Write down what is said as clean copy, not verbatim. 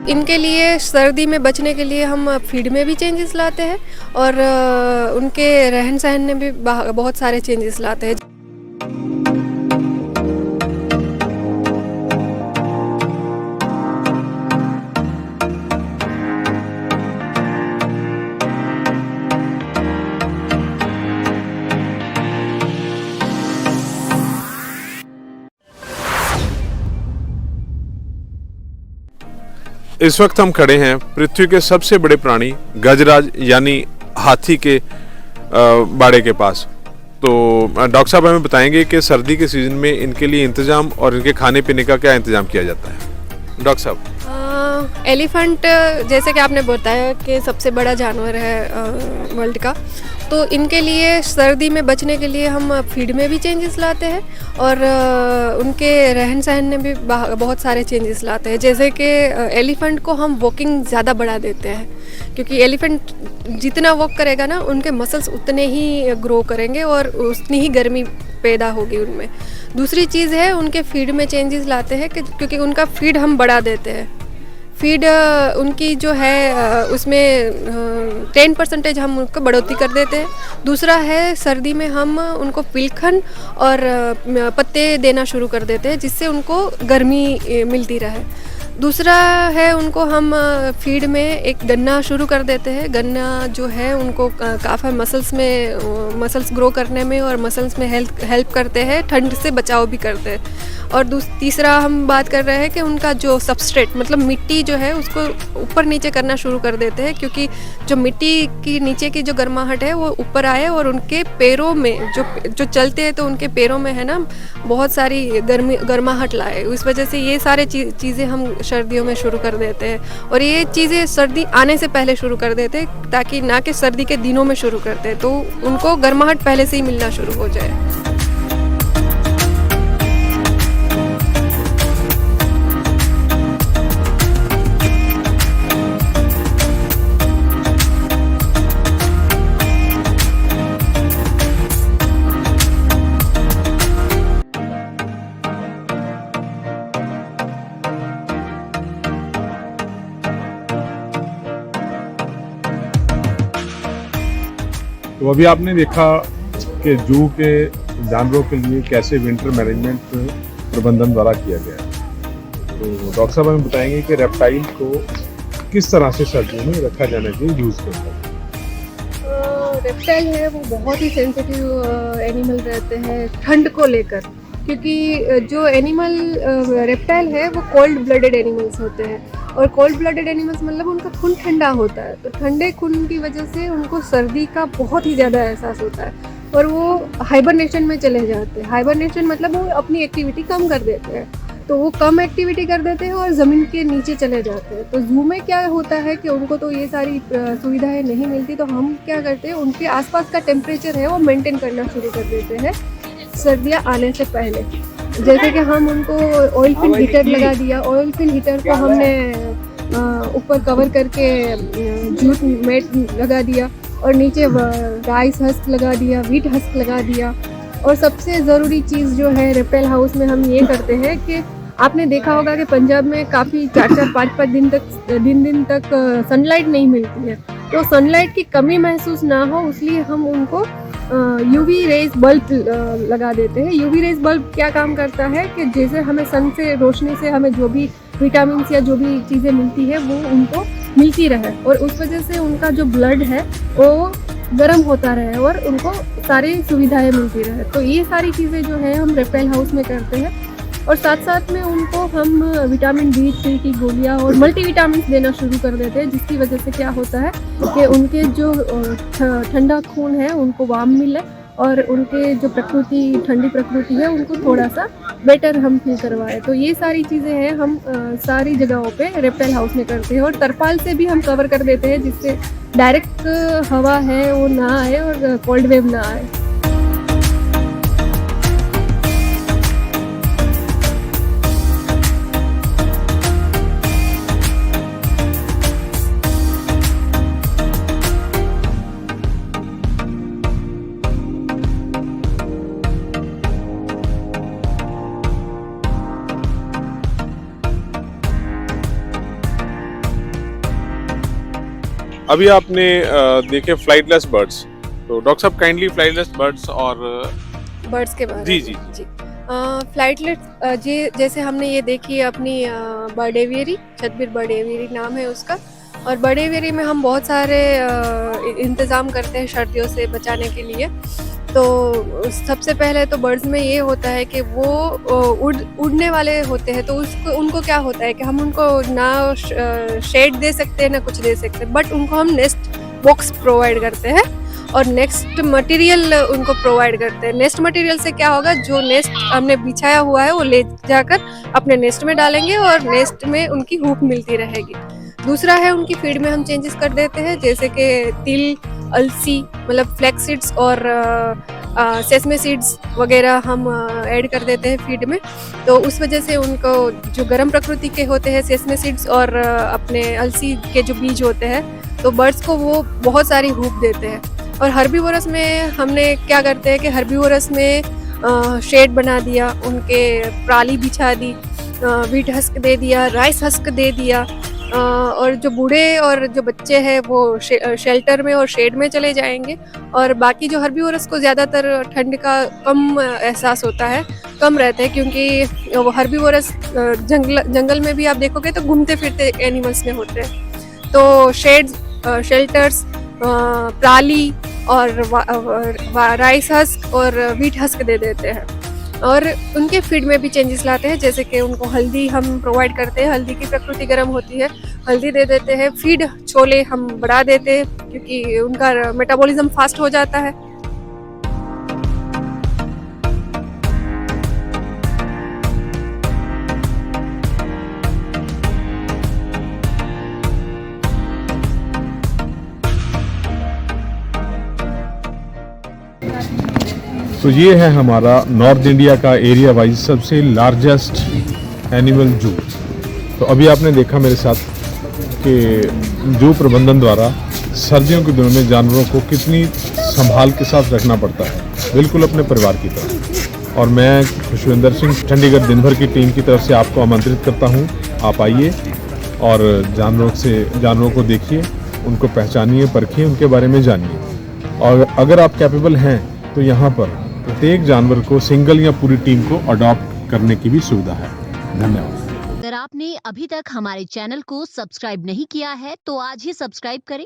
इनके लिए सर्दी में बचने के लिए हम फीड में भी चेंजेस लाते हैं और उनके रहन सहन में भी बहुत सारे चेंजेस लाते हैं। इस वक्त हम खड़े हैं पृथ्वी के सबसे बड़े प्राणी गजराज यानी हाथी के बाड़े के पास। तो डॉक्टर साहब हमें बताएंगे कि सर्दी के सीजन में इनके लिए इंतजाम और इनके खाने पीने का क्या इंतजाम किया जाता है। डॉक्टर साहब, एलिफेंट जैसे कि आपने बताया कि सबसे बड़ा जानवर है वर्ल्ड का, तो इनके लिए सर्दी में बचने के लिए हम फीड में भी चेंजेस लाते हैं और उनके रहन सहन में भी बहुत सारे चेंजेस लाते हैं। जैसे कि एलिफेंट को हम वॉकिंग ज़्यादा बढ़ा देते हैं, क्योंकि एलिफेंट जितना वॉक करेगा ना उनके मसल्स उतने ही ग्रो करेंगे और उतनी ही गर्मी पैदा होगी उनमें। दूसरी चीज़ है उनके फीड में चेंजेस लाते हैं क्योंकि उनका फीड हम बढ़ा देते हैं। फीड उनकी जो है उसमें 10% हम उनको बढ़ोतरी कर देते हैं। दूसरा है सर्दी में हम उनको पिलखन और पत्ते देना शुरू कर देते हैं जिससे उनको गर्मी मिलती रहे। दूसरा है उनको हम फीड में एक गन्ना शुरू कर देते हैं। गन्ना जो है उनको काफ़ी मसल्स ग्रो करने में और मसल्स में हेल्प करते हैं, ठंड से बचाव भी करते हैं। और तीसरा हम बात कर रहे हैं कि उनका जो सबस्ट्रेट मतलब मिट्टी जो है उसको ऊपर नीचे करना शुरू कर देते हैं, क्योंकि जो मिट्टी की नीचे की जो गर्माहट है वो ऊपर आए और उनके पैरों में जो चलते हैं तो उनके पैरों में है ना बहुत सारी गर्माहट लाए। उस वजह से ये सारे चीज़ें हम सर्दियों में शुरू कर देते हैं और ये चीज़ें सर्दी आने से पहले शुरू कर देते हैं, ताकि ना कि सर्दी के दिनों में शुरू करते हैं तो उनको गर्माहट पहले से ही मिलना शुरू हो जाए। तो अभी आपने देखा कि जू के जानवरों के लिए कैसे विंटर मैनेजमेंट प्रबंधन द्वारा किया गया है। तो डॉक्टर साहब हमें बताएंगे कि रेप्टाइल को किस तरह से सर्दियों में रखा जाना चाहिए यूज़ के अंदर। रेप्टाइल है वो बहुत ही सेंसिटिव एनिमल रहते हैं ठंड को लेकर, क्योंकि जो एनिमल रेप्टाइल है वो कोल्ड ब्लडेड एनिमल्स होते हैं और कोल्ड ब्लडेड एनिमल्स मतलब उनका खून ठंडा होता है, तो ठंडे खून की वजह से उनको सर्दी का बहुत ही ज़्यादा एहसास होता है और वो हाइबरनेशन में चले जाते हैं। हाइबरनेशन मतलब वो अपनी एक्टिविटी कम कर देते हैं, तो वो कम एक्टिविटी कर देते हैं और ज़मीन के नीचे चले जाते हैं। तो जू में क्या होता है कि उनको तो ये सारी सुविधाएं नहीं मिलती, तो हम क्या करते हैं उनके आसपास का टेम्परेचर है वो मेंटेन करना शुरू कर देते हैं सर्दियाँ आने से पहले। जैसे कि हम उनको ऑयल फिन हीटर लगा दिया, ऑयल फिन हीटर को हमने ऊपर कवर करके जूट मैट लगा दिया और नीचे राइस हस्क लगा दिया, व्हीट हस्क लगा दिया। और सबसे ज़रूरी चीज़ जो है रेप्टाइल हाउस में हम ये करते हैं कि आपने देखा होगा कि पंजाब में काफ़ी 4-4, 5-5 दिन तक सनलाइट नहीं मिलती है, तो सनलाइट की कमी महसूस ना हो इसलिए हम उनको यूवी रेज बल्ब लगा देते हैं। यूवी रेज बल्ब क्या काम करता है कि जैसे हमें सन से रोशनी से हमें जो भी विटामिन या जो भी चीज़ें मिलती है वो उनको मिलती रहे और उस वजह से उनका जो ब्लड है वो गर्म होता रहे और उनको सारी सुविधाएं मिलती रहे। तो ये सारी चीज़ें जो है हम रेप्टाइल हाउस में करते हैं और साथ साथ में उनको हम विटामिन D3 की गोलियां और मल्टीविटामिन देना शुरू कर देते हैं, जिसकी वजह से क्या होता है कि उनके जो ठंडा खून है उनको वार्म मिले और उनके जो ठंडी प्रकृति है उनको थोड़ा सा बेटर हम फील करवाएं। तो ये सारी चीज़ें हैं हम सारी जगहों पे रेप्टाइल हाउस में करते हैं और तरपाल से भी हम कवर कर देते हैं जिससे डायरेक्ट हवा है वो ना आए और कोल्ड वेव ना आए। अभी आपने देखे फ्लाइटलेस बर्ड्स, तो डॉक्टर साहब काइंडली फ्लाइटलेस बर्ड्स और बर्ड्स के बारे जी, में जी, जी फ्लाइटलेट जी जैसे हमने ये देखी है अपनी bird aviary, Chhatbir bird aviary नाम है उसका। और बर्ड एवियरी में हम बहुत सारे इंतज़ाम करते हैं सर्दियों से बचाने के लिए। तो सबसे पहले तो बर्ड्स में ये होता है कि वो उड़ने वाले होते हैं, तो उसको उनको क्या होता है कि हम उनको ना शेड दे सकते हैं ना कुछ दे सकते हैं, बट उनको हम नेस्ट बॉक्स प्रोवाइड करते हैं और नेक्स्ट मटेरियल उनको प्रोवाइड करते हैं। नेस्ट मटेरियल से क्या होगा, जो नेस्ट हमने बिछाया हुआ है वो ले जाकर अपने नेस्ट में डालेंगे और नेस्ट में उनकी हूप मिलती रहेगी। दूसरा है उनकी फीड में हम चेंजेस कर देते हैं, जैसे कि तिल, अलसी मतलब फ्लैक्स सीड्स और सेसमे सीड्स वगैरह हम ऐड कर देते हैं फीड में। तो उस वजह से उनको जो गर्म प्रकृति के होते हैं सेसमे सीड्स और अपने अलसी के जो बीज होते हैं, तो बर्ड्स को वो बहुत सारी हूप देते हैं। और हर्बीवोरस में हमने क्या करते हैं कि हर्बीवोरस में शेड बना दिया, उनके पराली बिछा दी, व्हीट हस्क दे दिया, राइस हस्क दे दिया, और जो बूढ़े और जो बच्चे हैं वो शेल्टर में और शेड में चले जाएंगे। और बाकी जो हर्बीवोरस को ज़्यादातर ठंड का कम एहसास होता है, कम रहता है, क्योंकि वो हर्बीवोरस जंगल में भी आप देखोगे तो घूमते फिरते एनिमल्स में होते हैं। तो शेड्स, शेल्टर्स, पराली और राइस हस्क और व्हीट हस्क दे देते हैं। और उनके फीड में भी चेंजेस लाते हैं, जैसे कि उनको हल्दी हम प्रोवाइड करते हैं, हल्दी की प्रकृति गर्म होती है, हल्दी दे देते हैं। फीड छोले हम बढ़ा देते हैं क्योंकि उनका मेटाबॉलिज्म फास्ट हो जाता है। तो ये है हमारा नॉर्थ इंडिया का एरिया वाइज सबसे लार्जेस्ट एनिमल जू। तो अभी आपने देखा मेरे साथ कि जू प्रबंधन द्वारा सर्दियों के दिनों में जानवरों को कितनी संभाल के साथ रखना पड़ता है, बिल्कुल अपने परिवार की तरह। और मैं खुशविंदर सिंह चंडीगढ़ दिन भर की टीम की तरफ से आपको आमंत्रित करता हूँ, आप आइए और जानवरों को देखिए, उनको पहचानिए, परखिए, उनके बारे में जानिए। और अगर आप कैपेबल हैं तो यहाँ पर प्रत्येक जानवर को सिंगल या पूरी टीम को अडॉप्ट करने की भी सुविधा है। धन्यवाद। अगर आपने अभी तक हमारे चैनल को सब्सक्राइब नहीं किया है तो आज ही सब्सक्राइब करें,